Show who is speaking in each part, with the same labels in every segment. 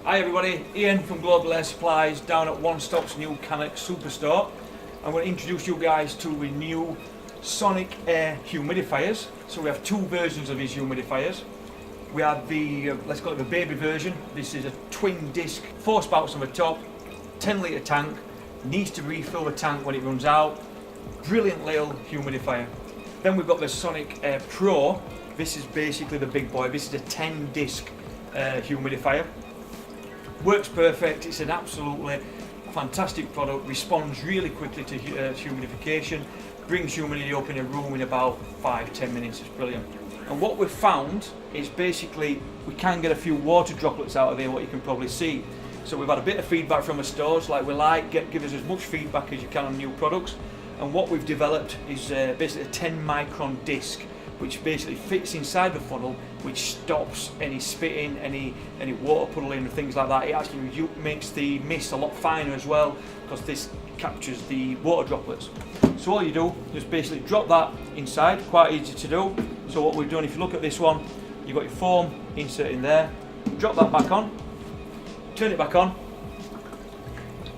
Speaker 1: Hi everybody, Ian from Global Air Supplies down at One Stop's new Canuck Superstore. I'm going to introduce you guys to the new Sonic Air humidifiers. So we have two versions of these humidifiers. We have the, let's call it the baby version. This is a twin disc, 4 spouts on the top, 10 litre tank, needs to refill the tank when it runs out. Brilliant little humidifier. Then we've got the Sonic Air Pro. This is basically the big boy. This is a 10 disc humidifier. Works perfect, it's an absolutely fantastic product, responds really quickly to humidification, brings humidity up in a room in about 5-10 minutes, it's brilliant. And what we've found is basically we can get a few water droplets out of here, what you can probably see. So we've had a bit of feedback from the stores, like we like, give us as much feedback as you can on new products. And what we've developed is basically a 10 micron disc, which basically fits inside the funnel, which stops any spitting, any water puddling and things like that. It actually makes the mist a lot finer as well, because this captures the water droplets. So all you do is basically drop that inside, quite easy to do. So what we've done, if you look at this one, you've got your foam insert in there, drop that back on, turn it back on.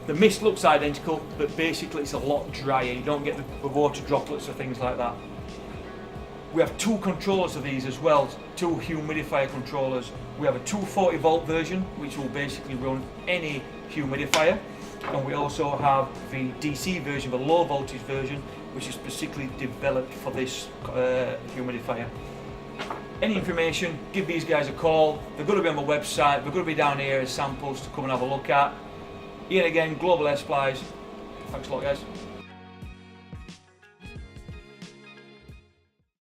Speaker 1: The mist looks identical, but basically it's a lot drier. You don't get the water droplets or things like that. We have two controllers of these as well, two humidifier controllers. We have a 240 volt version, which will basically run any humidifier. And we also have the DC version, the low voltage version, which is specifically developed for this humidifier. Any information, give these guys a call. They're going to be on my website, they're going to be down here as samples to come and have a look at. Ian again, Global Air Supplies. Thanks a lot guys.